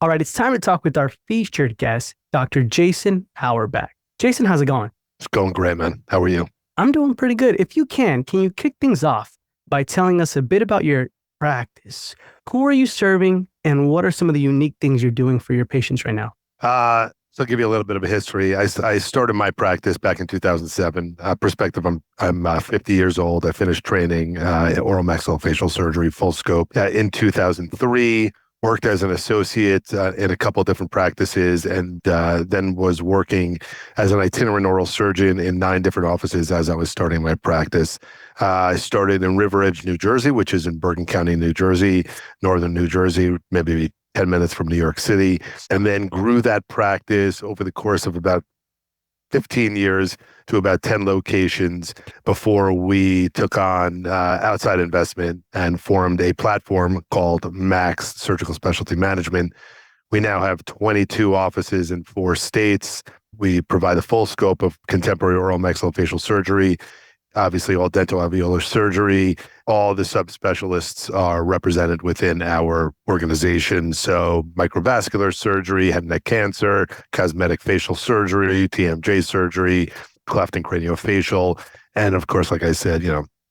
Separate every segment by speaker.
Speaker 1: All right, it's time to talk with our featured guest, Dr. Jason Auerbach. Jason, how's it going?
Speaker 2: It's going great, man. How are you?
Speaker 1: I'm doing pretty good. If you can you kick things off by telling us a bit about your practice? Who are you serving, and what are some of the unique things you're doing for your patients right now?
Speaker 2: So I'll give you a little bit of a history. I started my practice back in 2007. Perspective, I'm 50 years old. I finished training oral maxillofacial surgery, full scope, in 2003. Worked as an associate in a couple of different practices, and then was working as an itinerant oral surgeon in 9 different offices as I was starting my practice. I started in River Edge, New Jersey, which is in Bergen County, New Jersey, northern New Jersey, maybe 10 minutes from New York City, and then grew that practice over the course of about 15 years to about 10 locations before we took on outside investment and formed a platform called Max Surgical Specialty Management. We now have 22 offices in 4 states. We provide the full scope of contemporary oral maxillofacial surgery, obviously all dental alveolar surgery. All the subspecialists are represented within our organization. So microvascular surgery, head and neck cancer, cosmetic facial surgery, TMJ surgery, cleft and craniofacial. And of course, like I said,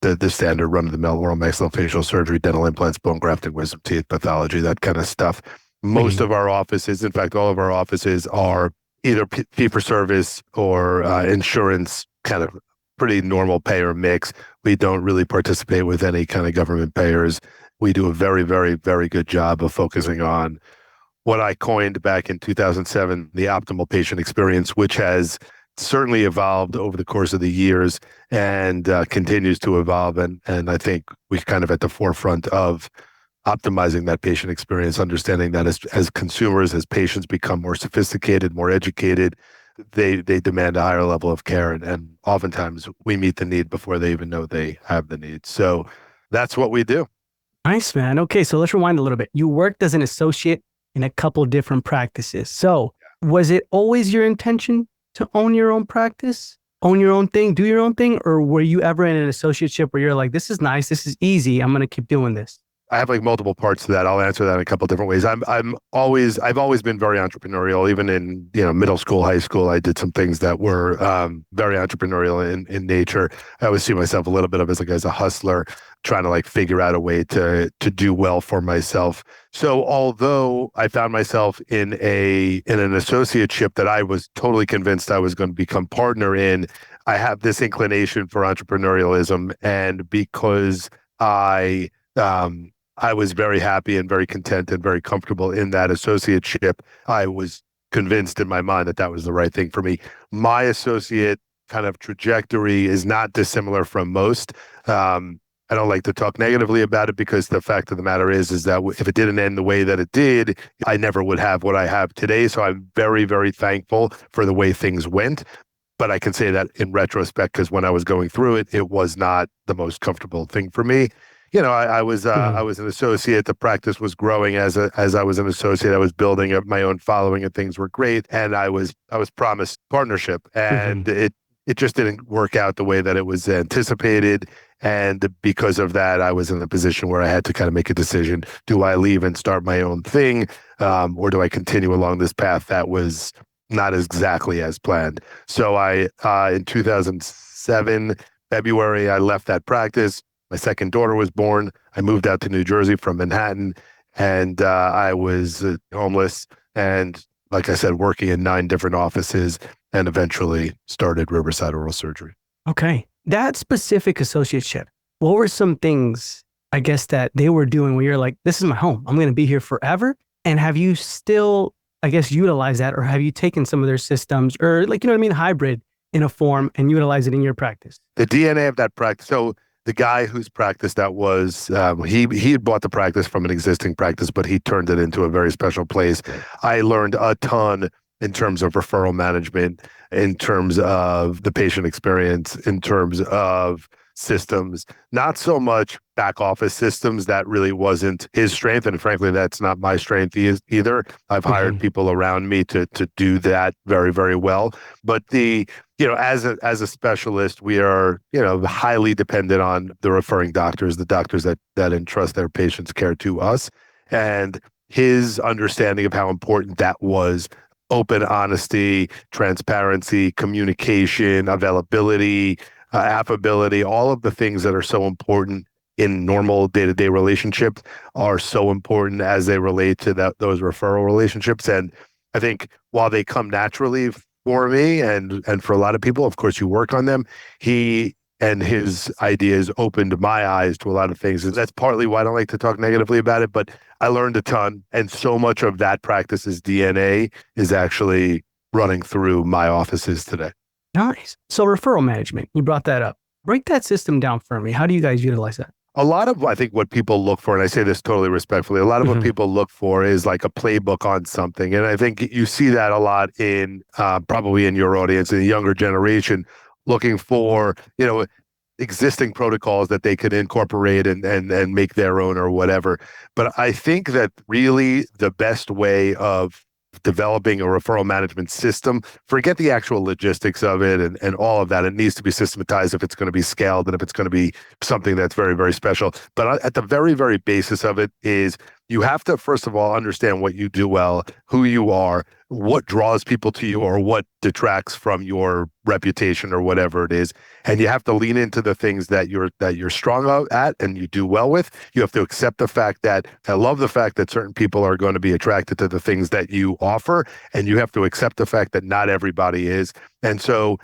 Speaker 2: the standard run-of-the-mill oral maxillofacial surgery, dental implants, bone grafting, wisdom teeth, pathology, that kind of stuff. Most of our offices, in fact, all of our offices are either fee-for-service or insurance, kind of pretty normal payer mix. We don't really participate with any kind of government payers. We do a very, very, very good job of focusing on what I coined back in 2007, the optimal patient experience, which has certainly evolved over the course of the years and continues to evolve. And I think we're kind of at the forefront of optimizing that patient experience, understanding that as consumers, as patients become more sophisticated, more educated, they demand a higher level of care, and oftentimes we meet the need before they even know they have the need. So that's what we do.
Speaker 1: Nice, man. Okay, so let's rewind a little bit. You worked as an associate in a couple different practices. So was it always your intention to own your own practice, own your own thing, do your own thing? Or were you ever in an associateship where you're like, this is nice, this is easy, I'm going to keep doing this?
Speaker 2: I have like multiple parts to that. I'll answer that in a couple of different ways. I've always been very entrepreneurial. Even in middle school, high school, I did some things that were very entrepreneurial in nature. I always see myself a little bit of as a hustler, trying to like figure out a way to do well for myself. So although I found myself in an associateship that I was totally convinced I was going to become partner in, I have this inclination for entrepreneurialism, and because I was very happy and very content and very comfortable in that associateship, I was convinced in my mind that was the right thing for me. My associate kind of trajectory is not dissimilar from most. I don't like to talk negatively about it, because the fact of the matter is that if it didn't end the way that it did, I never would have what I have today. So I'm very, very thankful for the way things went. But I can say that in retrospect, because when I was going through it, it was not the most comfortable thing for me. I was an associate. The practice was growing as I was an associate. I was building up my own following, and things were great. And I was promised partnership, and it just didn't work out the way that it was anticipated. And because of that, I was in a position where I had to kind of make a decision: do I leave and start my own thing, or do I continue along this path that was not exactly as planned? So in 2007 February, I left that practice. My second daughter was born. I moved out to New Jersey from Manhattan, and I was homeless and, like I said, working in 9 different offices, and eventually started Riverside Oral Surgery.
Speaker 1: Okay. That specific associateship, what were some things, I guess, that they were doing where you're like, this is my home, I'm going to be here forever? And have you still, I guess, utilized that, or have you taken some of their systems, or hybrid in a form and utilize it in your practice?
Speaker 2: The DNA of that practice. So the guy whose practice that was, he had bought the practice from an existing practice, but he turned it into a very special place. I learned a ton in terms of referral management, in terms of the patient experience, in terms of systems, not so much back office systems. That really wasn't his strength. And frankly, that's not my strength either. I've hired people around me to do that very, very well. But as a specialist, we are, highly dependent on the referring doctors, the doctors that entrust their patients' care to us. And his understanding of how important that was. Open honesty, transparency, communication, availability, affability, all of the things that are so important in normal day-to-day relationships are so important as they relate to those referral relationships. And I think while they come naturally for me and for a lot of people, of course, you work on them. He and his ideas opened my eyes to a lot of things. And that's partly why I don't like to talk negatively about it, but I learned a ton. And so much of that practice's DNA is actually running through my offices today.
Speaker 1: Nice. So referral management, you brought that up. Break that system down for me. How do you guys utilize that?
Speaker 2: A lot of, I think, what people look for, and I say this totally respectfully, a lot of what people look for is like a playbook on something. And I think you see that a lot in probably in your audience, in the younger generation, looking for, existing protocols that they could incorporate and make their own or whatever. But I think that really the best way of developing a referral management system, forget the actual logistics of it and all of that. It needs to be systematized if it's going to be scaled and if it's going to be something that's very, very special. But at the very, very basis of it is you have to, first of all, understand what you do well, who you are, what draws people to you or what detracts from your reputation or whatever it is. And you have to lean into the things that you're strong at and you do well with. You have to accept the fact that I love the fact that certain people are going to be attracted to the things that you offer. And you have to accept the fact that not everybody is. And so,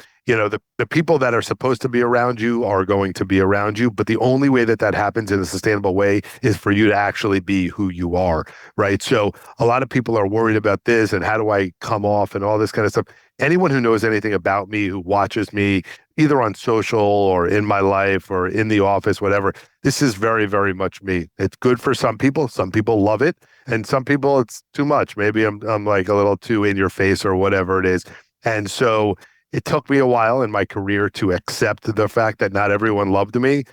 Speaker 2: the people that are supposed to be around you are going to be around you. But the only way that that happens in a sustainable way is for you to actually be who you are, right? So a lot of people are worried about this and how do I come off and all this kind of stuff. Anyone who knows anything about me, who watches me either on social or in my life or in the office, whatever, this is very, very much me. It's good for some people. Some people love it. And some people it's too much. Maybe I'm like a little too in your face or whatever it is. And so it took me a while in my career to accept the fact that not everyone loved me.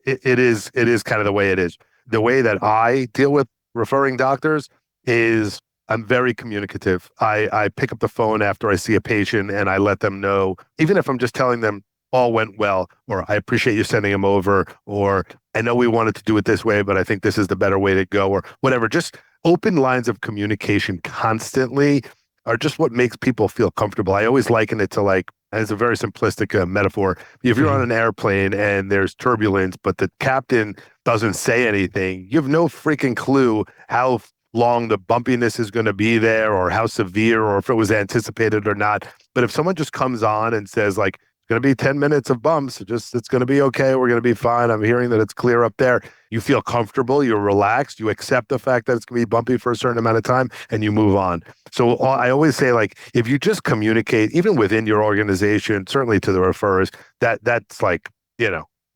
Speaker 2: It is kind of the way it is. The way that I deal with referring doctors is I'm very communicative. I pick up the phone after I see a patient and I let them know, even if I'm just telling them all went well, or I appreciate you sending him over, or I know we wanted to do it this way, but I think this is the better way to go, or whatever. Just open lines of communication constantly are just what makes people feel comfortable. I always liken it to like, as a very simplistic metaphor, if you're on an airplane and there's turbulence, but the captain doesn't say anything, you have no freaking clue how long the bumpiness is going to be there or how severe or if it was anticipated or not. But if someone just comes on and says like, going to be 10 minutes of bumps. It's going to be okay. We're going to be fine. I'm hearing that it's clear up there. You feel comfortable. You're relaxed. You accept the fact that it's going to be bumpy for a certain amount of time and you move on. So I always say, like, if you just communicate, even within your organization, certainly to the referrers, that's like,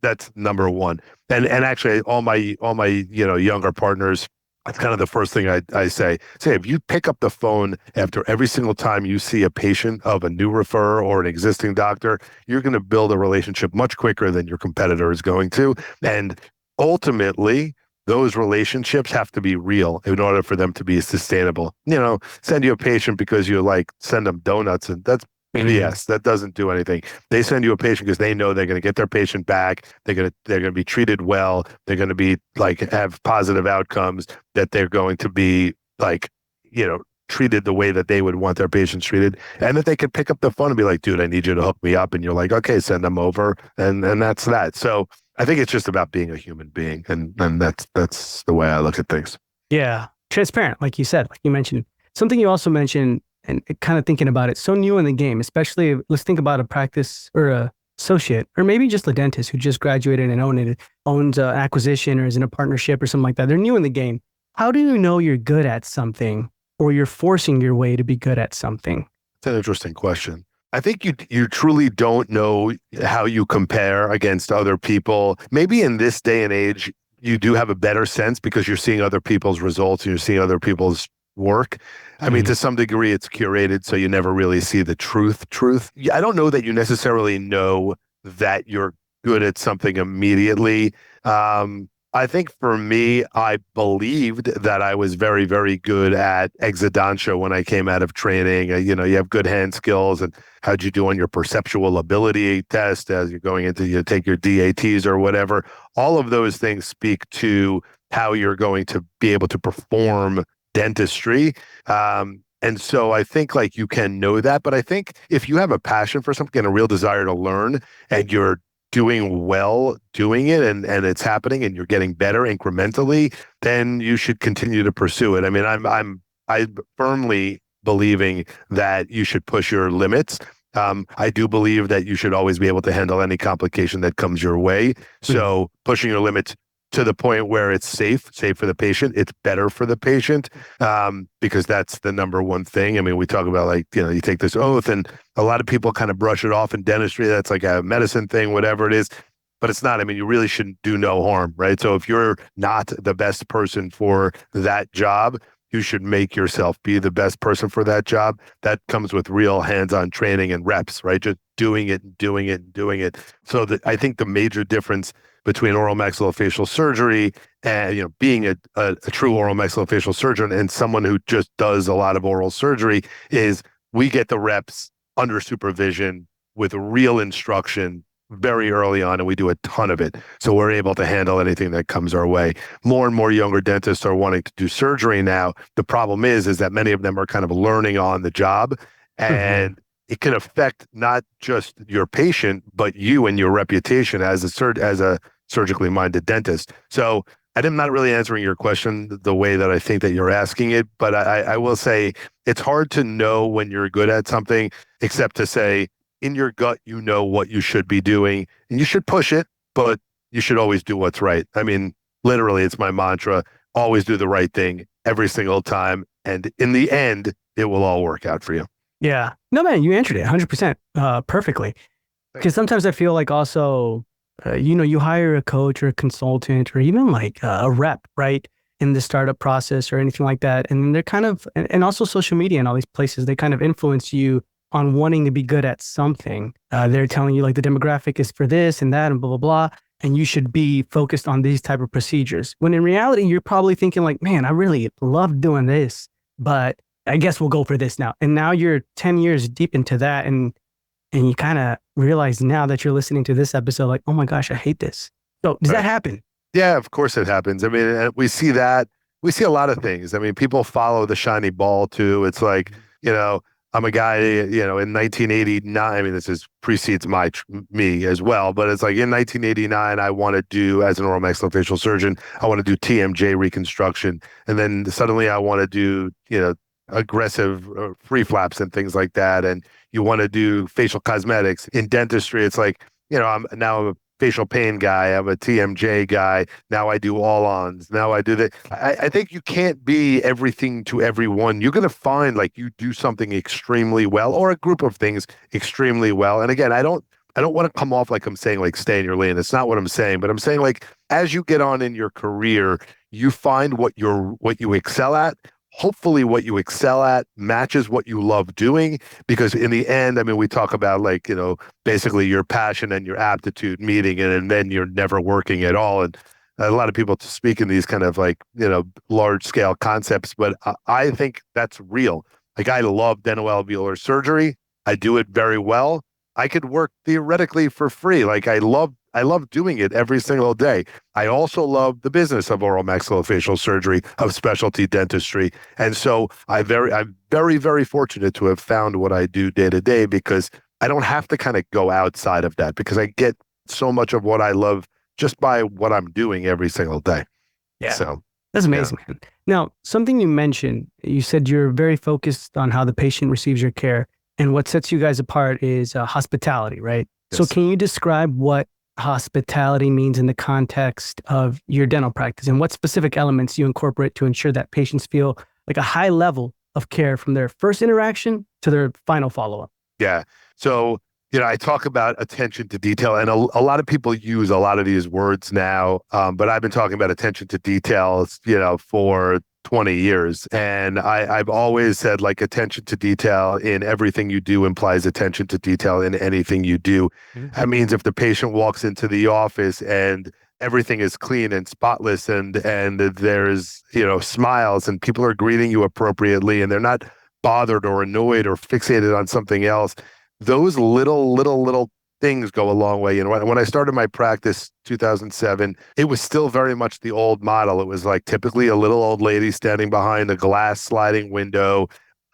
Speaker 2: that's number one. And actually all my, younger partners, that's kind of the first thing I say. If you pick up the phone after every single time you see a patient of a new referrer or an existing doctor, you're going to build a relationship much quicker than your competitor is going to. And ultimately, those relationships have to be real in order for them to be sustainable. Send you a patient because you send them donuts and that's BS. That doesn't do anything. They send you a patient because they know they're going to get their patient back. They're going to be treated well. They're going to be have positive outcomes, that they're going to be treated the way that they would want their patients treated, and that they could pick up the phone and be like, dude, I need you to hook me up. And you're like, okay, send them over. And that's that. So I think it's just about being a human being. And that's the way I look at things.
Speaker 1: Yeah. Transparent. Like you said, like you mentioned, something you also mentioned, and kind of thinking about it, so new in the game, especially let's think about a practice or a associate, or maybe just a dentist who just graduated and owns an acquisition or is in a partnership or something like that. They're new in the game. How do you know you're good at something or you're forcing your way to be good at something?
Speaker 2: It's an interesting question. I think you truly don't know how you compare against other people. Maybe in this day and age, you do have a better sense because you're seeing other people's results and you're seeing other people's work. I mean, to some degree, it's curated, so you never really see the truth. I don't know that you necessarily know that you're good at something immediately. I think for me, I believed that I was very, very good at exodoncia when I came out of training. You have good hand skills, and how'd you do on your perceptual ability test as you're going into, take your DATs or whatever. All of those things speak to how you're going to be able to perform dentistry. And so I think like you can know that, but I think if you have a passion for something and a real desire to learn and you're doing well doing it and it's happening and you're getting better incrementally, then you should continue to pursue it. I mean, I'm firmly believing that you should push your limits. I do believe that you should always be able to handle any complication that comes your way. So pushing your limits to the point where it's safe for the patient, it's better for the patient, because that's the number one thing. I mean, we talk about like, you take this oath and a lot of people kind of brush it off in dentistry. That's like a medicine thing, whatever it is, but it's not. I mean, you really shouldn't do no harm, right? So if you're not the best person for that job, you should make yourself be the best person for that job. That comes with real hands-on training and reps, right? Just doing it and doing it and doing it. So I think the major difference between oral maxillofacial surgery and being a true oral maxillofacial surgeon and someone who just does a lot of oral surgery is we get the reps under supervision with real instruction very early on, and we do a ton of it. So we're able to handle anything that comes our way. More and more younger dentists are wanting to do surgery now. The problem is that many of them are kind of learning on the job, and it can affect not just your patient, but you and your reputation as a surgically minded dentist. So I'm not really answering your question the way that I think that you're asking it, but I will say it's hard to know when you're good at something, except to say in your gut, you know what you should be doing and you should push it, but you should always do what's right. I mean, literally, it's my mantra, always do the right thing every single time. And in the end, it will all work out for you.
Speaker 1: Yeah. No, man, you answered it 100% perfectly. Because sometimes I feel like also, you hire a coach or a consultant or even like a rep, right, in the startup process or anything like that. And they're kind of, and also social media and all these places, they kind of influence you on wanting to be good at something. They're telling you like the demographic is for this and that and blah, blah, blah. And you should be focused on these type of procedures. When in reality, you're probably thinking like, man, I really love doing this, but I guess we'll go for this now. And now you're 10 years deep into that. And you kind of realize now that you're listening to this episode, like, oh my gosh, I hate this. So does that happen? Yeah,
Speaker 2: of course it happens. I mean, we see that. We see a lot of things. I mean, people follow the shiny ball too. It's like, I'm a guy, in 1989, I mean, precedes me as well, but it's like in 1989, I want to do, as an oral maxillofacial surgeon, I want to do TMJ reconstruction. And then suddenly I want to do, aggressive free flaps and things like that. And you want to do facial cosmetics. In dentistry, it's like, I'm a facial pain guy. I'm a TMJ guy. Now I do all-ons. Now I do that. I think you can't be everything to everyone. You're going to find like you do something extremely well or a group of things extremely well. And again, I don't want to come off like I'm saying like stay in your lane. That's not what I'm saying, but I'm saying like as you get on in your career, you find what you excel at. Hopefully what you excel at matches what you love doing, because in the end, I mean, we talk about like, basically your passion and your aptitude meeting, and then you're never working at all. And a lot of people speak in these kind of like, large scale concepts, but I think that's real. Like I love dentoalveolar surgery. I do it very well. I could work theoretically for free. Like I love doing it every single day. I also love the business of oral maxillofacial surgery, of specialty dentistry. And so I'm very, very fortunate to have found what I do day to day, because I don't have to kind of go outside of that, because I get so much of what I love just by what I'm doing every single day.
Speaker 1: Yeah. So that's amazing, man. Now, something you mentioned, you said you're very focused on how the patient receives your care. And what sets you guys apart is hospitality, right? Yes. So can you describe what hospitality means in the context of your dental practice, and what specific elements you incorporate to ensure that patients feel like a high level of care from their first interaction to their final follow-up?
Speaker 2: Yeah. So, I talk about attention to detail, and a lot of people use a lot of these words now, but I've been talking about attention to details, for 20 years. And I've always said like attention to detail in everything you do implies attention to detail in anything you do. Mm-hmm. That means if the patient walks into the office and everything is clean and spotless and there's, smiles and people are greeting you appropriately and they're not bothered or annoyed or fixated on something else, those little things go a long way. You know, when I started my practice 2007, it was still very much the old model. It was like typically a little old lady standing behind a glass sliding window,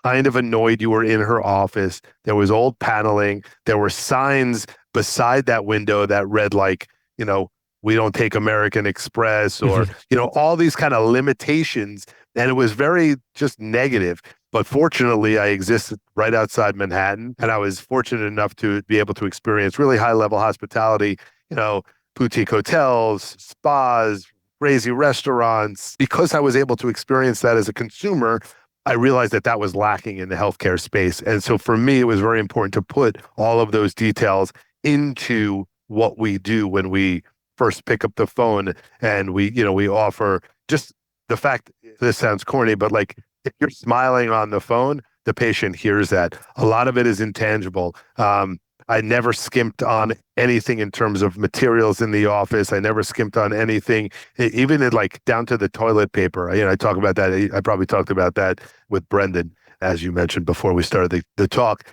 Speaker 2: kind of annoyed you were in her office. There was old paneling. There were signs beside that window that read like, you know, we don't take American Express, or, you know, all these kind of limitations. And it was very just negative. But fortunately, I existed right outside Manhattan, and I was fortunate enough to be able to experience really high level hospitality, you know, boutique hotels, spas, crazy restaurants. Because I was able to experience that as a consumer, I realized that that was lacking in the healthcare space. And so for me, it was very important to put all of those details into what we do when we first pick up the phone, and we, you know, we offer just the fact, this sounds corny, but like if you're smiling on the phone, the patient hears that. A lot of it is intangible. I never skimped on anything in terms of materials in the office. I never skimped on anything, even in like down to the toilet paper. You know, I talk about that. I probably talked about that with Brendan, as you mentioned before we started the talk.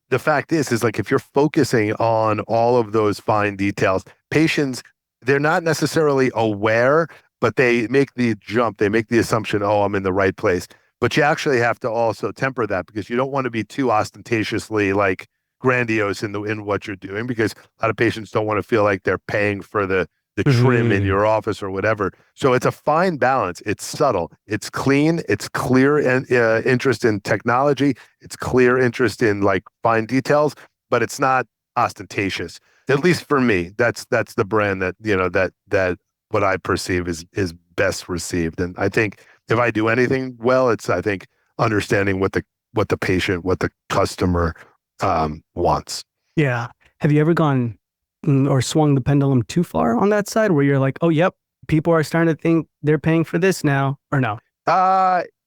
Speaker 2: The fact is like if you're focusing on all of those fine details, patients, they're not necessarily aware, but they make the jump. They make the assumption, oh, I'm in the right place. But you actually have to also temper that, because you don't want to be too ostentatiously like grandiose in what you're doing, because a lot of patients don't want to feel like they're paying for the trim in your office or whatever. So it's a fine balance. It's subtle. It's clean. It's clear and interest in technology. It's clear interest in like fine details, but it's not ostentatious. At least for me, that's the brand that, you know, that what I perceive is best received. And I think if I do anything well, it's, I think, understanding what the patient, what the customer wants.
Speaker 1: Yeah. Have you ever gone or swung the pendulum too far on that side where you're like, oh, yep, people are starting to think they're paying for this now, or no?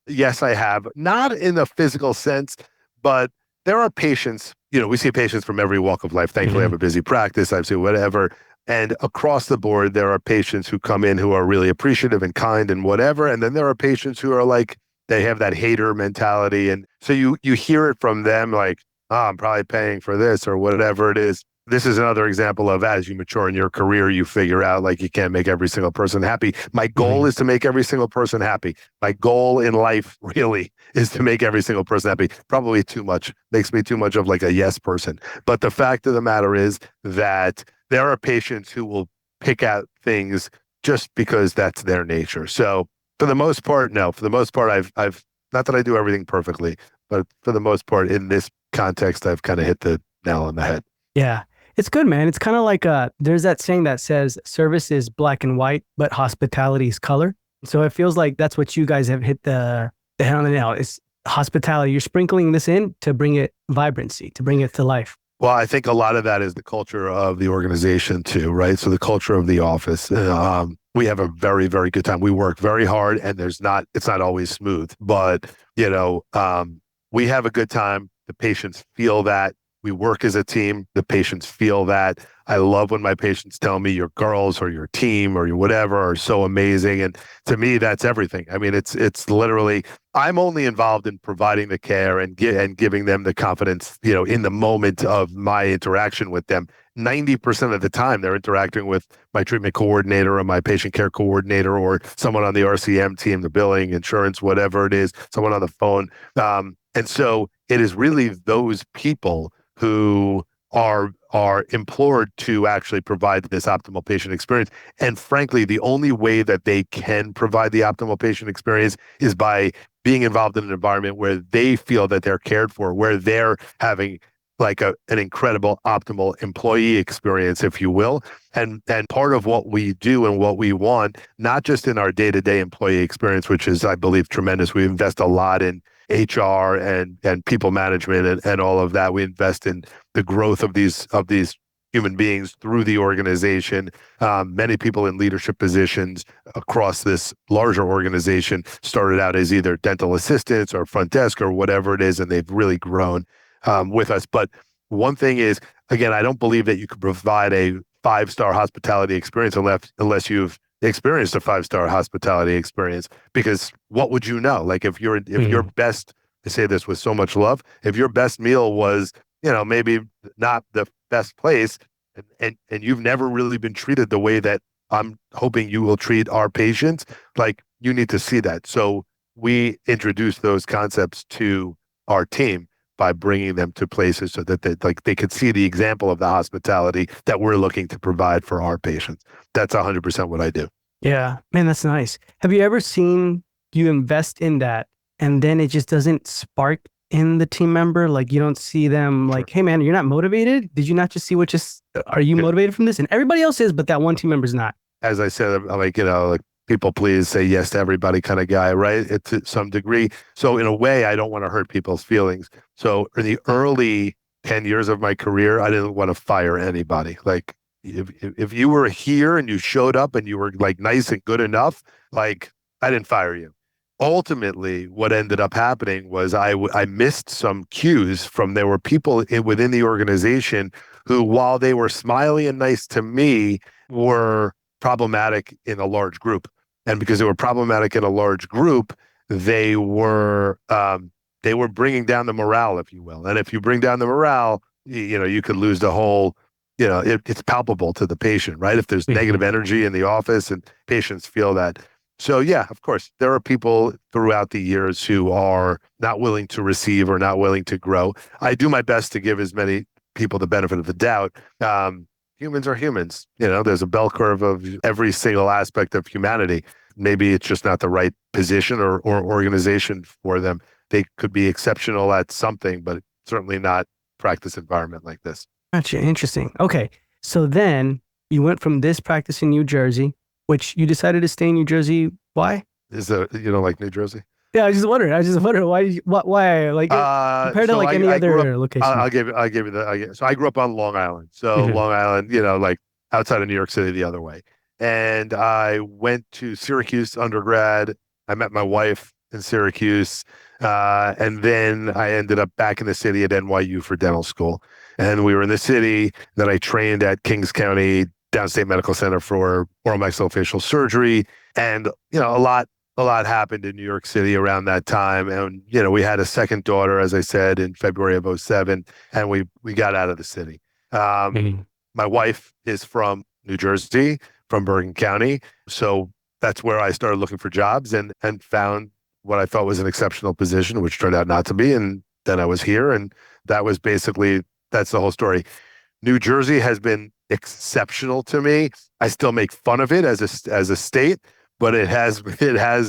Speaker 2: Yes, I have. Not in a physical sense, but there are patients, you know, we see patients from every walk of life. Thankfully, I have a busy practice. I see whatever. And across the board, there are patients who come in who are really appreciative and kind and whatever. And then there are patients who are like, they have that hater mentality. And so you hear it from them like, oh, I'm probably paying for this or whatever it is. This is another example of, as you mature in your career, you figure out like you can't make every single person happy. My goal is to make every single person happy. My goal in life really is to make every single person happy. Probably too much, makes me too much of like a yes person. But the fact of the matter is that there are patients who will pick out things just because that's their nature. So for the most part, no. For the most part, I've not that I do everything perfectly, but for the most part, in this context, I've kind of hit the nail on the head.
Speaker 1: Yeah. It's good, man. It's kind of like there's that saying that says service is black and white, but hospitality is color. So it feels like that's what you guys have hit the head on the nail. It's hospitality. You're sprinkling this in to bring it vibrancy, to bring it to life.
Speaker 2: Well, I think a lot of that is the culture of the organization too, right? So the culture of the office. We have a very, very good time. We work very hard, and it's not always smooth, but you know, we have a good time. The patients feel that. We work as a team. The patients feel that. I love when my patients tell me your girls or your team or your whatever are so amazing. And to me, that's everything. I mean, it's literally, I'm only involved in providing the care and giving them the confidence, you know, in the moment of my interaction with them. 90% of the time, they're interacting with my treatment coordinator or my patient care coordinator or someone on the RCM team, the billing, insurance, whatever it is, someone on the phone. And so it is really those people who are implored to actually provide this optimal patient experience. And frankly, the only way that they can provide the optimal patient experience is by being involved in an environment where they feel that they're cared for, where they're having like an incredible optimal employee experience, if you will. And part of what we do and what we want, not just in our day-to-day employee experience, which is, I believe, tremendous. We invest a lot in HR and people management and all of that. We invest in the growth of these human beings through the organization. Many people in leadership positions across this larger organization started out as either dental assistants or front desk or whatever it is, and they've really grown with us. But one thing is, again, I don't believe that you could provide a 5-star hospitality experience unless you've experienced a 5-star hospitality experience, because what would you know? Like if your best, I say this with so much love, if your best meal was, you know, maybe not the best place, and you've never really been treated the way that I'm hoping you will treat our patients. Like, you need to see that. So we introduce those concepts to our team by bringing them to places so that they could see the example of the hospitality that we're looking to provide for our patients. That's 100% what I do.
Speaker 1: Yeah, man, that's nice. Have you ever seen you invest in that and then it just doesn't spark in the team member? Like you don't see them
Speaker 2: Sure.
Speaker 1: like, hey man, you're not motivated? Did you not just see what just are you motivated from this? And everybody else is, but that one team member's not.
Speaker 2: As I said, I'm like, like people please say yes to everybody kind of guy, right? It's to some degree. So in a way, I don't want to hurt people's feelings. So in the early 10 years of my career, I didn't want to fire anybody. Like if you were here and you showed up and you were like nice and good enough, like I didn't fire you. Ultimately, what ended up happening was I missed some cues from there were people within the organization who, while they were smiley and nice to me, were problematic in a large group. And because they were problematic in a large group, they were bringing down the morale, if you will. And if you bring down the morale, you could lose the whole. It's palpable to the patient, right? If there's negative energy in the office and patients feel that. So yeah, of course, there are people throughout the years who are not willing to receive or not willing to grow. I do my best to give as many people the benefit of the doubt. Humans are humans. There's a bell curve of every single aspect of humanity. Maybe it's just not the right position or organization for them. They could be exceptional at something, but certainly not practice environment like this.
Speaker 1: Gotcha. Interesting. Okay. So then you went from this practice in New Jersey, which you decided to stay in New Jersey. Why?
Speaker 2: Like New Jersey?
Speaker 1: Yeah, I was just wondering why like compared to like any other location.
Speaker 2: I'll give you so I grew up on Long Island. So
Speaker 1: Mhm.
Speaker 2: Long Island, like outside of New York City the other way. And I went to Syracuse undergrad. I met my wife in Syracuse. And then I ended up back in the city at NYU for dental school. And we were in the city. Then I trained at Kings County Downstate Medical Center for oral maxillofacial surgery. And, a lot happened in New York City around that time. And, we had a second daughter, as I said, in February of 2007, and we got out of the city. My wife is from New Jersey, from Bergen County. So that's where I started looking for jobs and found what I thought was an exceptional position, which turned out not to be. And then I was here. And that's the whole story. New Jersey has been exceptional to me. I still make fun of it as a state, but it has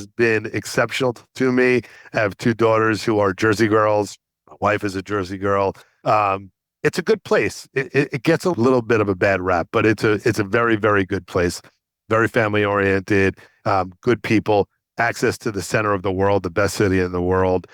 Speaker 2: been exceptional to me. I have two daughters who are Jersey girls. My wife is a Jersey girl. It's a good place. It gets a little bit of a bad rap, but it's a very, very good place. Very family oriented, good people, access to the center of the world, the best city in the world.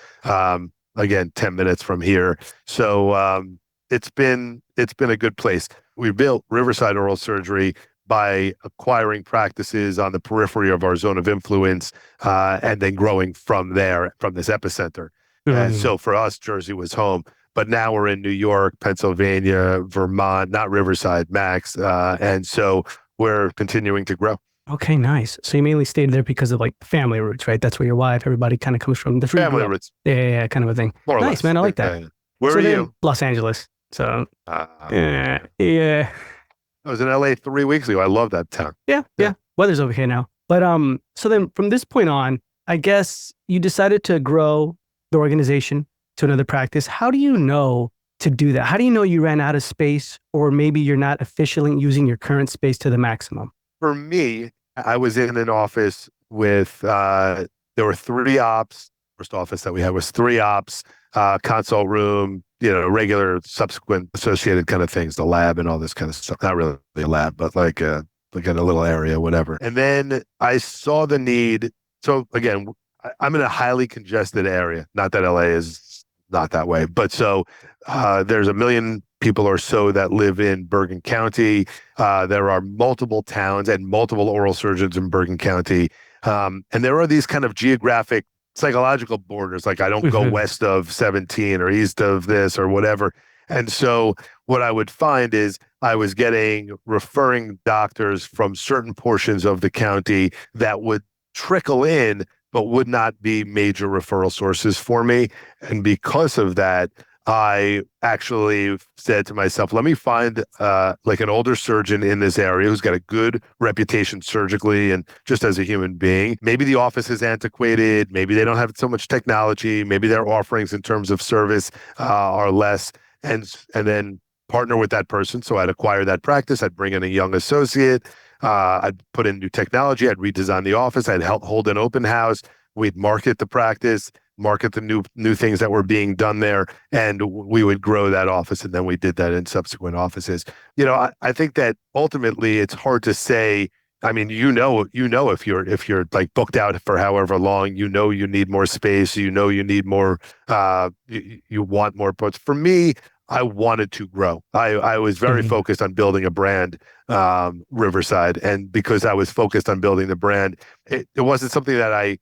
Speaker 2: Again, 10 minutes from here. So it's been a good place. We built Riverside Oral Surgery by acquiring practices on the periphery of our zone of influence, and then growing from there, from this epicenter. And so for us, Jersey was home. But now we're in New York, Pennsylvania, Vermont, not Riverside, Max. And so we're continuing to grow.
Speaker 1: Okay, nice. So you mainly stayed there because of like family roots, right? That's where your wife, everybody kind of comes from. The
Speaker 2: family roots.
Speaker 1: Yeah, kind of a thing.
Speaker 2: More or
Speaker 1: nice,
Speaker 2: less.
Speaker 1: Man. I like that.
Speaker 2: Where are you?
Speaker 1: Los Angeles. So yeah.
Speaker 2: I was in LA 3 weeks ago. I love that town.
Speaker 1: Yeah. Weather's over here now. But so then from this point on, I guess you decided to grow the organization to another practice. How do you know to do that? How do you know you ran out of space, or maybe you're not efficiently using your current space to the maximum?
Speaker 2: For me, I was in an office with, there were 3 ops. First office that we had was 3 ops, consult room, regular subsequent associated kind of things, the lab and all this kind of stuff. Not really a lab, but like in a little area, whatever. And then I saw the need. So again, I'm in a highly congested area. Not that LA is not that way, but so there's 1 million people or so that live in Bergen County. There are multiple towns and multiple oral surgeons in Bergen County. And there are these kind of geographic psychological borders. Like I don't go west of 17 or east of this or whatever. And so what I would find is I was getting referring doctors from certain portions of the county that would trickle in, but would not be major referral sources for me. And because of that, I actually said to myself, let me find like an older surgeon in this area who's got a good reputation surgically and just as a human being. Maybe the office is antiquated. Maybe they don't have so much technology. Maybe their offerings in terms of service are less. And then partner with that person. So I'd acquire that practice. I'd bring in a young associate. I'd put in new technology. I'd redesign the office. I'd help hold an open house. We'd market the practice, market the new things that were being done there, and we would grow that office. And then we did that in subsequent offices. I think that ultimately it's hard to say. I mean, if you're like booked out for however long, you need more space, you need more, you want more. But for me, I wanted to grow. I was very focused on building a brand, Riverside, and because I was focused on building the brand, it wasn't something that I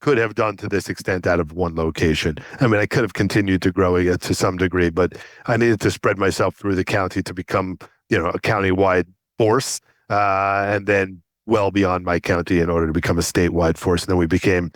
Speaker 2: could have done to this extent out of one location. I mean, I could have continued to grow it to some degree, but I needed to spread myself through the county to become, a county-wide force, and then well beyond my county in order to become a statewide force. And then we became,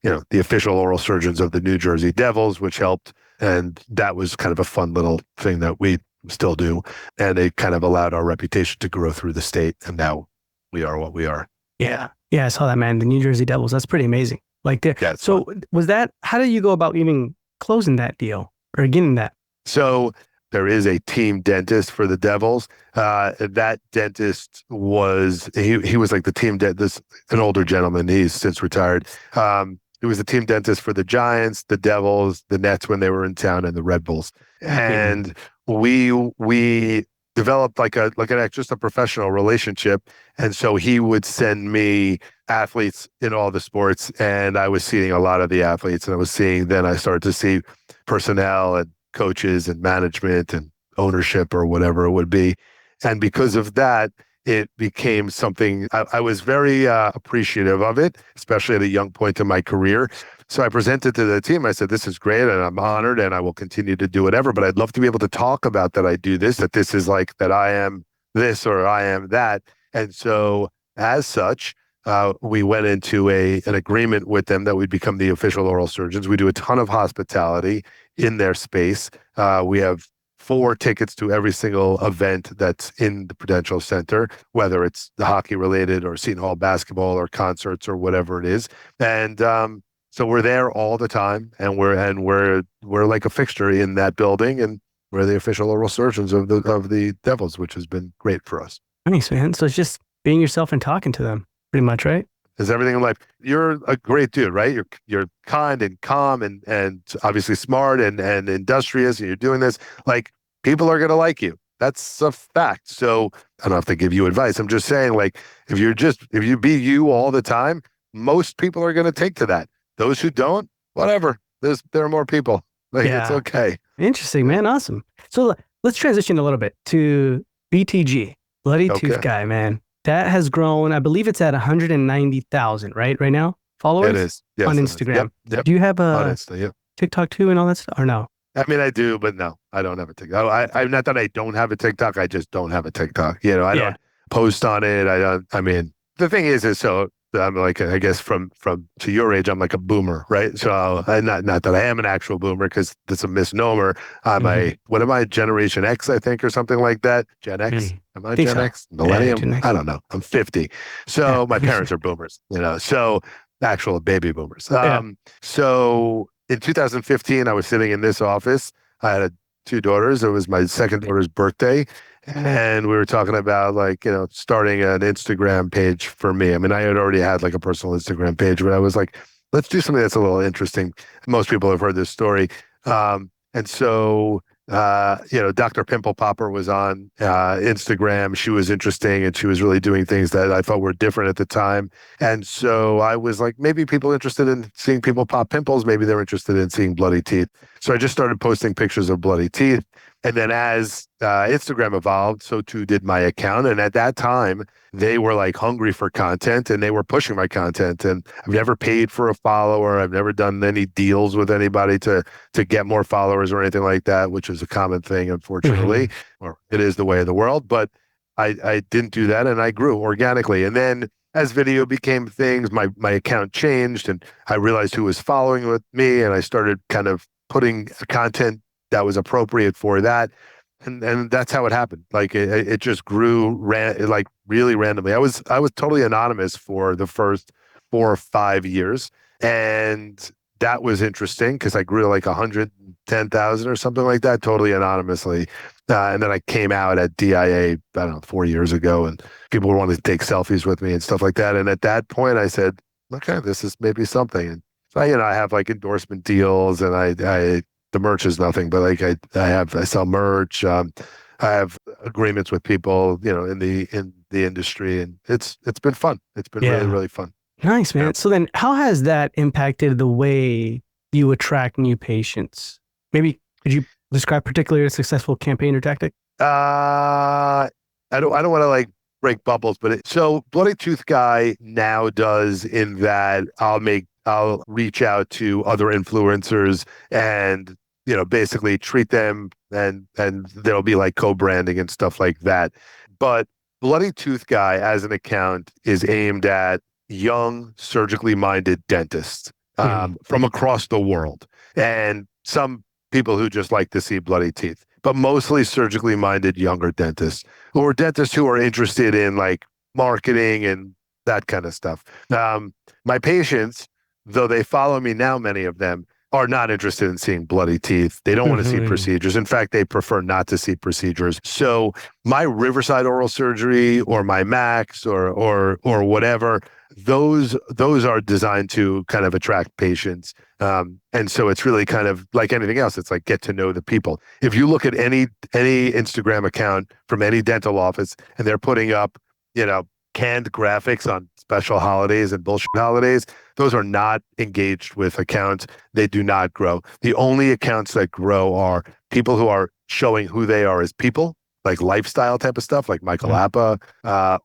Speaker 2: the official oral surgeons of the New Jersey Devils, which helped. And that was kind of a fun little thing that we still do. And it kind of allowed our reputation to grow through the state. And now we are what we are.
Speaker 1: Yeah. Yeah. I saw that, man. The New Jersey Devils. That's pretty amazing. Like, so was that, how did you go about even closing that deal or getting that?
Speaker 2: So there is a team dentist for the Devils. That dentist was, he was like the team dentist, an older gentleman. He's since retired. He was the team dentist for the Giants, the Devils, the Nets when they were in town, and the Red Bulls. And we developed just a professional relationship. And so he would send me athletes in all the sports, and I was seeing a lot of the athletes, and then I started to see personnel and coaches and management and ownership or whatever it would be. And because of that, it became something I was very appreciative of it, especially at a young point in my career. So I presented to the team. I said, this is great, and I'm honored, and I will continue to do whatever, but I'd love to be able to talk about that I do this, that this is like that I am this or I am that. And so as such, we went into an agreement with them that we'd become the official oral surgeons. We do a ton of hospitality in their space. We have 4 tickets to every single event that's in the Prudential Center, whether it's the hockey related or Seton Hall basketball or concerts or whatever it is. And so we're there all the time, and we're like a fixture in that building, and we're the official oral surgeons of the Devils, which has been great for us.
Speaker 1: Nice, man. So it's just being yourself and talking to them, pretty much, right?
Speaker 2: Is everything in life. You're a great dude, right? You're kind and calm and obviously smart and industrious, and you're doing this. Like, people are gonna like you. That's a fact. So I don't have to give you advice. I'm just saying, like, if you be you all the time, most people are gonna take to that. Those who don't, whatever. There are more people. Like, it's okay.
Speaker 1: Interesting, man. Awesome. So let's transition a little bit to BTG, Bloody Tooth Guy, man. That has grown. I believe it's at 190,000, right now, followers.
Speaker 2: It is, yes,
Speaker 1: on Instagram.
Speaker 2: Yep.
Speaker 1: Do you have a
Speaker 2: Insta,
Speaker 1: TikTok too and all that stuff, or no?
Speaker 2: I mean, I do, but no, I don't have a TikTok. I'm not that I don't have a TikTok. I just don't have a TikTok. I don't post on it. I mean, the thing is so I'm like, I guess from to your age, I'm like a boomer, right? So not that I am an actual boomer, because that's a misnomer. I'm what am I? Generation X, I think, or something like that. Gen X. Am I Gen X? Millennium? I don't know. I'm 50. So my parents are boomers, so actual baby boomers. So in 2015, I was sitting in this office. I had 2 daughters. It was my second daughter's birthday. And we were talking about, like, starting an Instagram page for me. I mean, I had already had like a personal Instagram page, but I was like, let's do something that's a little interesting. Most people have heard this story. And so, Dr. Pimple Popper was on Instagram. She was interesting, and she was really doing things that I thought were different at the time. And so I was like, maybe people interested in seeing people pop pimples, maybe they're interested in seeing bloody teeth. So I just started posting pictures of bloody teeth. And then as Instagram evolved, so too did my account. And at that time, they were like hungry for content, and they were pushing my content. And I've never paid for a follower. I've never done any deals with anybody to get more followers or anything like that, which is a common thing, unfortunately, or it is the way of the world. But I didn't do that, and I grew organically. And then as video became things, my account changed, and I realized who was following with me, and I started kind of putting content that was appropriate for that. And that's how it happened. Like it just grew like really randomly. I was totally anonymous for the first 4 or 5 years. And that was interesting because I grew to like 110,000 or something like that, totally anonymously. And then I came out at DIA, I don't know, 4 years ago, and people wanted to take selfies with me and stuff like that. And at that point, I said, okay, this is maybe something. And so, I have like endorsement deals, and the merch is nothing, but like I sell merch. I have agreements with people, in the industry, and it's been fun. It's been really,
Speaker 1: Yeah.
Speaker 2: really fun.
Speaker 1: Nice, man.
Speaker 2: Yeah.
Speaker 1: So then how has that impacted the way you attract new patients? Maybe could you describe particularly a successful campaign or tactic?
Speaker 2: I don't want to like break bubbles, but so Bloody Tooth Guy now does in that I'll reach out to other influencers and basically treat them, and there'll be like co-branding and stuff like that. But Bloody Tooth Guy as an account is aimed at young surgically minded dentists from across the world, and some people who just like to see bloody teeth, but mostly surgically minded younger dentists who are interested in like marketing and that kind of stuff. My patients, though they follow me now, many of them are not interested in seeing bloody teeth. They don't want to see procedures. In fact, they prefer not to see procedures. So my Riverside oral surgery or my Max or whatever, those are designed to kind of attract patients. And so it's really kind of like anything else. It's like get to know the people. If you look at any Instagram account from any dental office and they're putting up, canned graphics on special holidays and bullshit holidays, those are not engaged with accounts. They do not grow. The only accounts that grow are people who are showing who they are as people, like lifestyle type of stuff, like Michael Appa,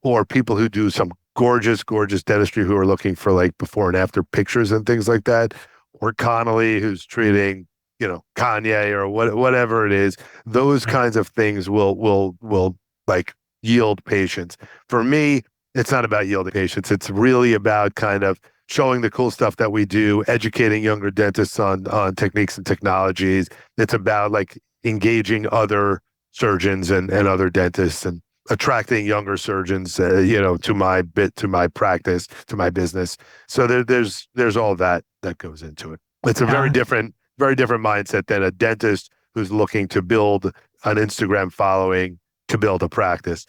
Speaker 2: or people who do some gorgeous, gorgeous dentistry who are looking for like before and after pictures and things like that, or Connolly who's treating, Kanye or whatever it is. Those kinds of things will like yield patients. For me, it's not about yielding patients. It's really about kind of showing the cool stuff that we do, educating younger dentists on techniques and technologies. It's about like engaging other surgeons and other dentists and attracting younger surgeons, to my practice, to my business. So there's all that goes into it. It's a very different mindset than a dentist who's looking to build an Instagram following to build a practice.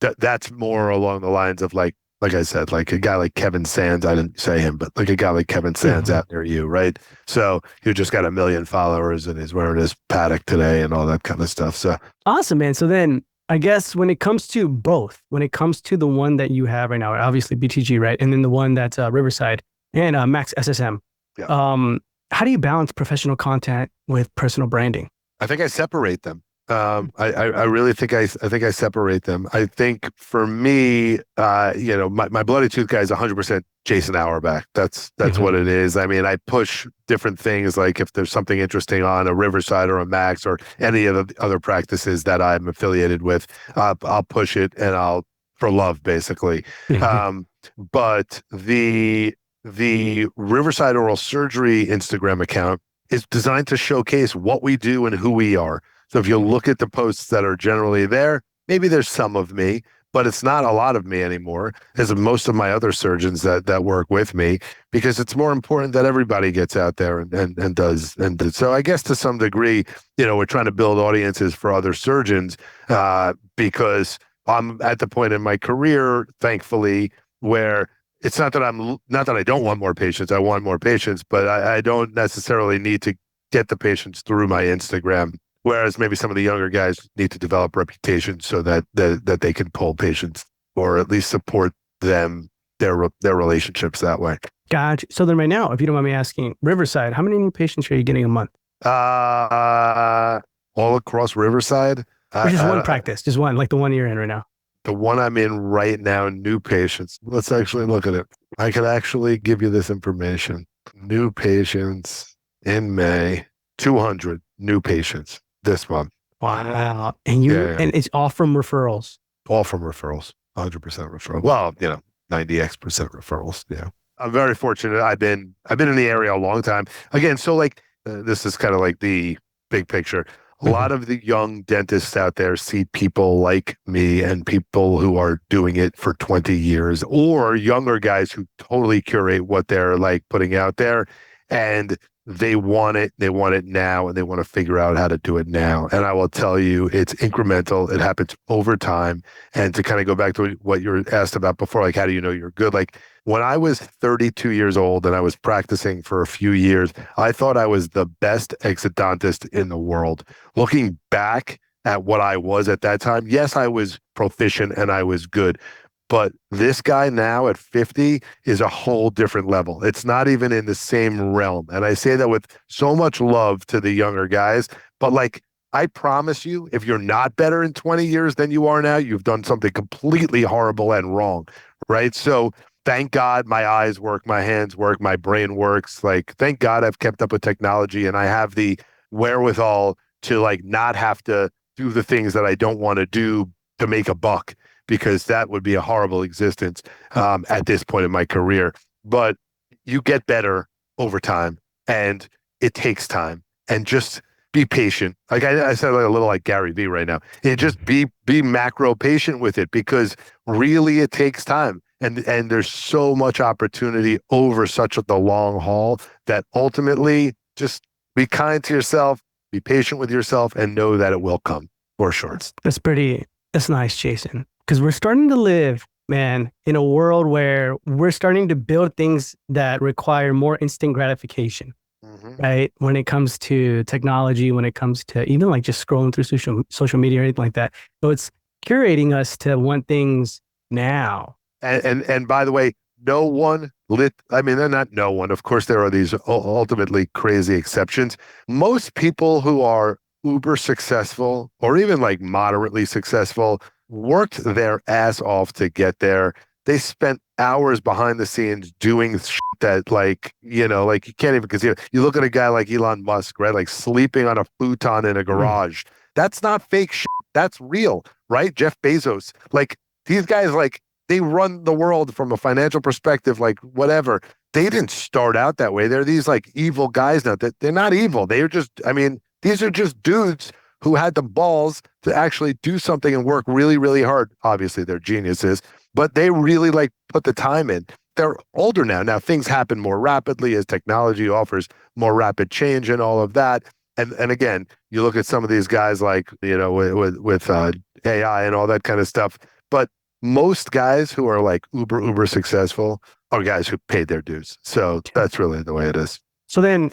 Speaker 2: That's more along the lines of like I said, like a guy like Kevin Sands. I didn't say him, but like a guy like Kevin Sands out near you, right? So you just got 1 million followers and he's wearing his paddock today and all that kind of stuff. So
Speaker 1: awesome, man. So then I guess when it comes to both, when it comes to the one that you have right now, obviously BTG, right? And then the one that's Riverside and Max SSM.
Speaker 2: Yeah.
Speaker 1: How do you balance professional content with personal branding?
Speaker 2: I think I separate them. I really think I separate them. I think for me, my Bloody Tooth Guy is 100% Jason Auerbach. That's what it is. I mean, I push different things, like if there's something interesting on a Riverside or a Max or any of the other practices that I'm affiliated with, I'll push it and for love, basically. But the Riverside Oral Surgery Instagram account is designed to showcase what we do and who we are. So if you look at the posts that are generally there, maybe there's some of me, but it's not a lot of me anymore, as most of my other surgeons that work with me, because it's more important that everybody gets out there and does. And so I guess to some degree, we're trying to build audiences for other surgeons because I'm at the point in my career, thankfully, where it's not that I don't want more patients. I want more patients, but I don't necessarily need to get the patients through my Instagram. Whereas maybe some of the younger guys need to develop reputation so that they can pull patients or at least support them, their relationships that way.
Speaker 1: Gotcha. So then right now, if you don't mind me asking, Riverside, how many new patients are you getting a month?
Speaker 2: All across Riverside?
Speaker 1: Or just one practice, just one, like the one you're in right now.
Speaker 2: The one I'm in right now, new patients. Let's actually look at it. I could actually give you this information. New patients in May, 200 new patients this month.
Speaker 1: Wow. And and it's all from referrals.
Speaker 2: All from referrals. 100% referral. Well, 90x% referrals. Yeah. I'm very fortunate. I've been in the area a long time. Again, so like this is kind of like the big picture. A
Speaker 1: Mhm.
Speaker 2: lot of the young dentists out there see people like me and people who are doing it for 20 years, or younger guys who totally curate what they're like putting out there, and they want it. They want it now, and they want to figure out how to do it now. And I will tell you, it's incremental. It happens over time. And to kind of go back to what you were asked about before, like, how do you know you're good? Like, when I was 32 years old and I was practicing for a few years, I thought I was the best exodontist in the world. Looking back at what I was at that time, yes, I was proficient and I was good. But this guy now at 50 is a whole different level. It's not even in the same realm. And I say that with so much love to the younger guys. But like, I promise you, if you're not better in 20 years than you are now, you've done something completely horrible and wrong. Right. So thank God my eyes work, my hands work, my brain works. Like, thank God I've kept up with technology and I have the wherewithal to like not have to do the things that I don't want to do to make a buck, because that would be a horrible existence at this point in my career. But you get better over time, and it takes time. And just be patient. Like I said, like a little like Gary Vee right now. And just be macro patient with it, because really it takes time. And there's so much opportunity over such the long haul that ultimately just be kind to yourself, be patient with yourself, and know that it will come for sure.
Speaker 1: That's nice, Jason. Because we're starting to live, man, in a world where we're starting to build things that require more instant gratification,
Speaker 2: Mm-hmm.
Speaker 1: right? When it comes to technology, when it comes to even like just scrolling through social media or anything like that. So it's curating us to want things now.
Speaker 2: And by the way, no one lit. I mean, they're not no one. Of course, there are these ultimately crazy exceptions. Most people who are uber successful or even like moderately successful worked their ass off to get there. They spent hours behind the scenes doing shit that, like, like you can't even consider. You look at a guy like Elon Musk, right? Like sleeping on a futon in a
Speaker 1: Mm.
Speaker 2: garage. That's not fake shit. That's real, right? Jeff Bezos. Like, these guys, like, they run the world from a financial perspective, like whatever. They didn't start out that way. They're these like evil guys now. That they're not evil. They're just, I mean, these are just dudes who had the balls to actually do something and work really, really hard. Obviously, they're geniuses, but they really like put the time in. They're older now. Now things happen more rapidly as technology offers more rapid change and all of that. And again, you look at some of these guys like, with AI and all that kind of stuff. But most guys who are like uber successful are guys who paid their dues. So that's really the way it is.
Speaker 1: So then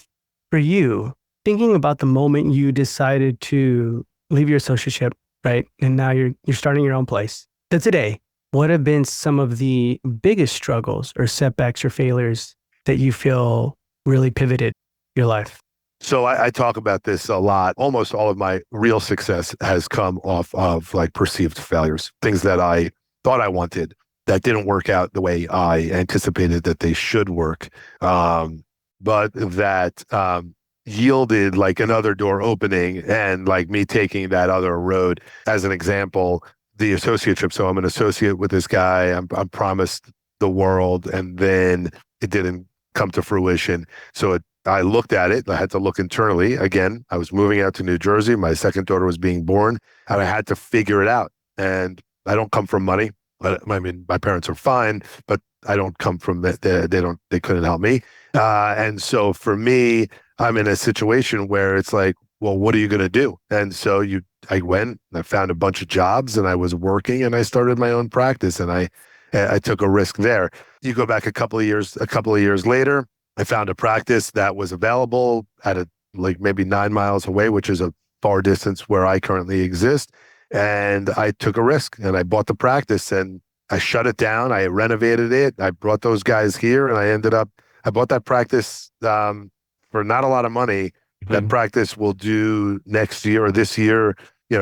Speaker 1: for you, thinking about the moment you decided to leave your associateship, right? And now you're starting your own place. To today, what have been some of the biggest struggles or setbacks or failures that you feel really pivoted your life?
Speaker 2: So I talk about this a lot. Almost all of my real success has come off of like perceived failures, things that I thought I wanted that didn't work out the way I anticipated that they should work. But that yielded like another door opening and like me taking that other road. As an example, the associateship. So I'm an associate with this guy. I'm promised the world, and then it didn't come to fruition. So I looked at it. I had to look internally. Again, I was moving out to New Jersey. My second daughter was being born, and I had to figure it out. And I don't come from money. But I mean, my parents are fine, but I don't come from that. They couldn't help me. And so for me, I'm in a situation where it's like, well, what are you going to do? And so I went, and I found a bunch of jobs, and I was working, and I started my own practice, and I took a risk there. You go back a couple of years later, I found a practice that was available at like maybe 9 miles away, which is a far distance where I currently exist. And I took a risk and I bought the practice and I shut it down. I renovated it. I brought those guys here and I bought that practice for not a lot of money. That
Speaker 1: Mhm.
Speaker 2: practice will do next year or this year,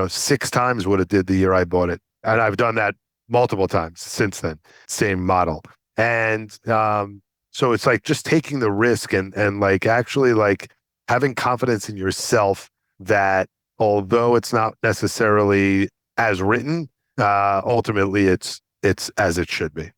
Speaker 2: 6 times what it did the year I bought it. And I've done that multiple times since then, same model. And so it's like just taking the risk and like actually like having confidence in yourself that although it's not necessarily as written, ultimately it's as it should be.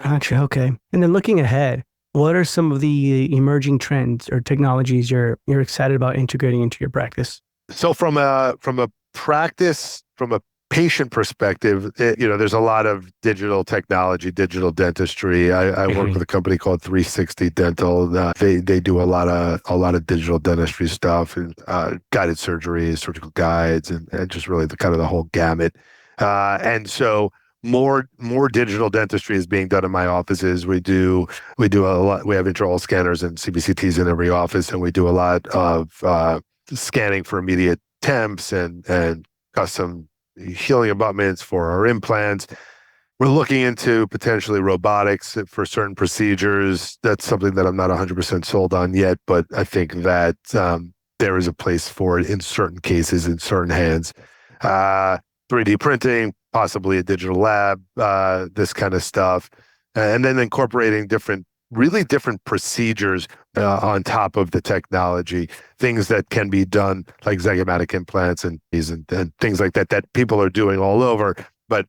Speaker 1: Gotcha. Okay. And then looking ahead, what are some of the emerging trends or technologies you're excited about integrating into your practice?
Speaker 2: So from a practice, from a patient perspective, there's a lot of digital technology, digital dentistry. I work
Speaker 1: Mhm.
Speaker 2: with a company called 360 Dental. They do a lot of digital dentistry stuff and guided surgeries, surgical guides, and just really the kind of the whole gamut. And so more digital dentistry is being done in my offices. We do a lot. We have intraoral scanners and CBCTs in every office, and we do a lot of scanning for immediate temps and custom healing abutments for our implants. We're looking into potentially robotics for certain procedures. That's something that I'm not 100% sold on yet, but I think that there is a place for it in certain cases, in certain hands. Uh, 3D printing, possibly a digital lab, this kind of stuff. And then incorporating really different procedures on top of the technology, things that can be done like zygomatic implants and things like that that people are doing all over. But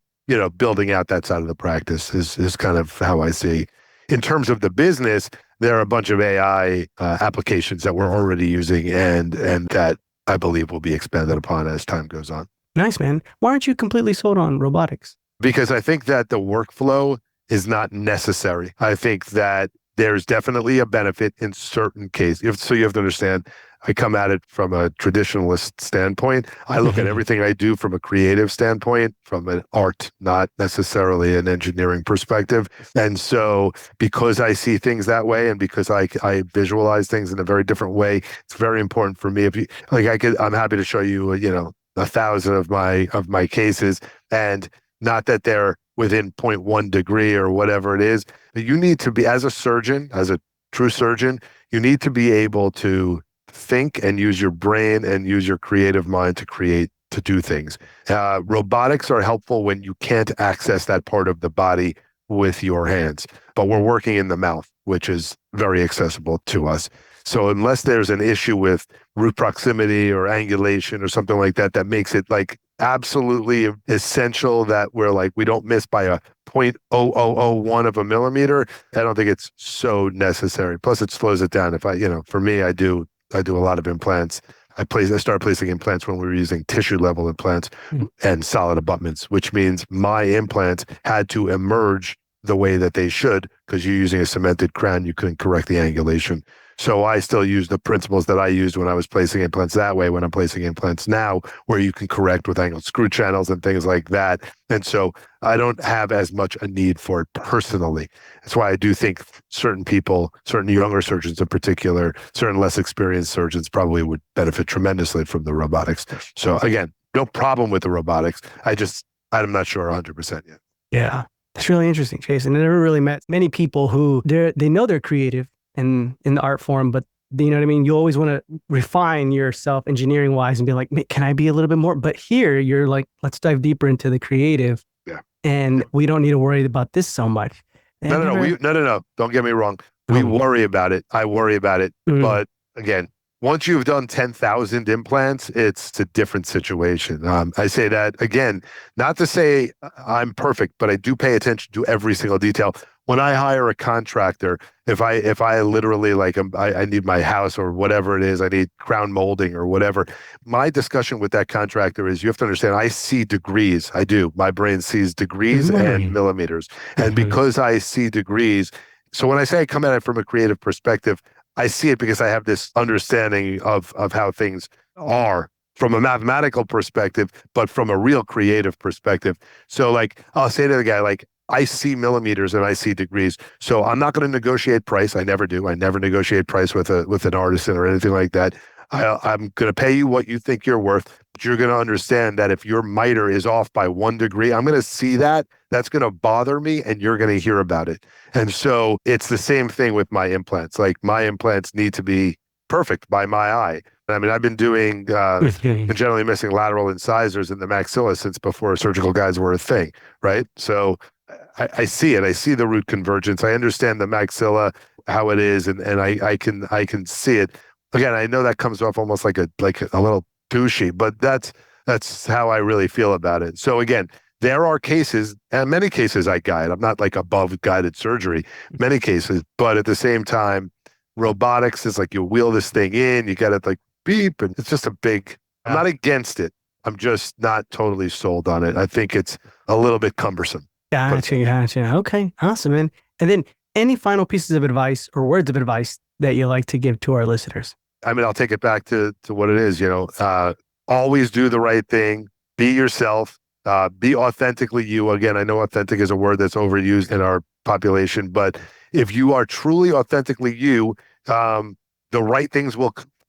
Speaker 2: building out that side of the practice is kind of how I see. In terms of the business, there are a bunch of AI applications that we're already using and that I believe will be expanded upon as time goes on.
Speaker 1: Nice, man. Why aren't you completely sold on robotics?
Speaker 2: Because I think that the workflow is not necessary. I think that there's definitely a benefit in certain cases. So you have to understand, I come at it from a traditionalist standpoint. I look at everything I do from a creative standpoint, from an art, not necessarily an engineering perspective. And so because I see things that way and because I visualize things in a very different way, it's very important for me. If you like, I'm happy to show you, 1,000 of my cases, and not that they're within zero point 0.1 degree or whatever it is. You need to be, as a surgeon, as a true surgeon, you need to be able to think and use your brain and use your creative mind to do things. Robotics are helpful when you can't access that part of the body with your hands, but we're working in the mouth, which is very accessible to us. So unless there's an issue with root proximity or angulation or something like that, that makes it like absolutely essential that we don't miss by a 0.0001 of a millimeter, I don't think it's so necessary. Plus it slows it down. For me, I do a lot of implants. I started placing implants when we were using tissue level implants and solid abutments, which means my implants had to emerge the way that they should, because you're using a cemented crown, you couldn't correct the angulation. So I still use the principles that I used when I was placing implants that way when I'm placing implants now, where you can correct with angled screw channels and things like that. And so I don't have as much a need for it personally. That's why I do think certain people, certain younger surgeons in particular, certain less experienced surgeons probably would benefit tremendously from the robotics. So again, no problem with the robotics. I'm not sure 100% yet.
Speaker 1: Yeah, that's really interesting, Jason. I never really met many people who they know they're creative in the art form, but you know what I mean? You always want to refine yourself engineering wise and be like, can I be a little bit more? But here you're like, let's dive deeper into the creative.
Speaker 2: Yeah.
Speaker 1: And we don't need to worry about this so much.
Speaker 2: No. Don't get me wrong. We worry about it. I worry about it. But again, once you've done 10,000 implants, it's a different situation. I say that again, not to say I'm perfect, but I do pay attention to every single detail. When I hire a contractor, if I literally I need my house or whatever it is, I need crown molding or whatever, my discussion with that contractor is you have to understand, I see degrees. I do. My brain sees degrees and millimeters. And because I see degrees, so when I say I come at it from a creative perspective, I see it because I have this understanding of how things are from a mathematical perspective, but from a real creative perspective. So I'll say to the guy, I see millimeters and I see degrees. So I'm not going to negotiate price. I never do. I never negotiate price with an artisan or anything like that. I'm going to pay you what you think you're worth, but you're going to understand that if your miter is off by 1 degree, I'm going to see that. That's going to bother me and you're going to hear about it. And so it's the same thing with my implants. My implants need to be perfect by my eye. I mean, I've been doing congenitally missing lateral incisors in the maxilla since before surgical guides were a thing, right? So I see it. I see the root convergence. I understand the maxilla, how it is, and I can see it. Again, I know that comes off almost like a little douchey, but that's how I really feel about it. So again, there are cases, and many cases I guide. I'm not above guided surgery, many cases, but at the same time, robotics is you wheel this thing in, you got it beep, and it's just a big I'm not against it. I'm just not totally sold on it. I think it's a little bit cumbersome.
Speaker 1: Gotcha. Okay, awesome, man. And then any final pieces of advice or words of advice that you like to give to our listeners?
Speaker 2: I mean, I'll take it back to what it is, always do the right thing, be yourself, be authentically you. Again, I know authentic is a word that's overused in our population, but if you are truly authentically you, the right things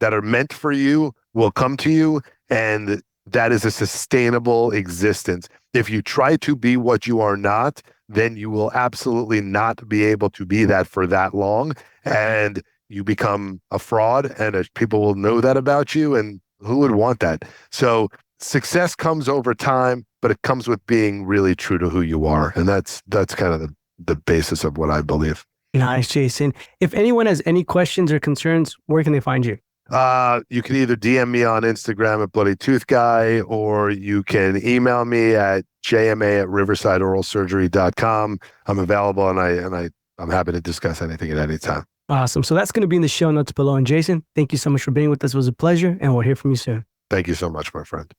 Speaker 2: that are meant for you will come to you, and that is a sustainable existence. If you try to be what you are not, then you will absolutely not be able to be that for that long, and you become a fraud, and people will know that about you, and who would want that? So success comes over time, but it comes with being really true to who you are, and that's kind of the basis of what I believe.
Speaker 1: Nice, Jason. If anyone has any questions or concerns, where can they find you?
Speaker 2: You can either DM me on Instagram at Bloody Tooth Guy, or you can email me at jma@riversideoralsurgery.com. I'm available, and I'm happy to discuss anything at any time.
Speaker 1: Awesome. So that's going to be in the show notes below. And Jason, thank you so much for being with us. It was a pleasure, and we'll hear from you soon.
Speaker 2: Thank you so much, my friend.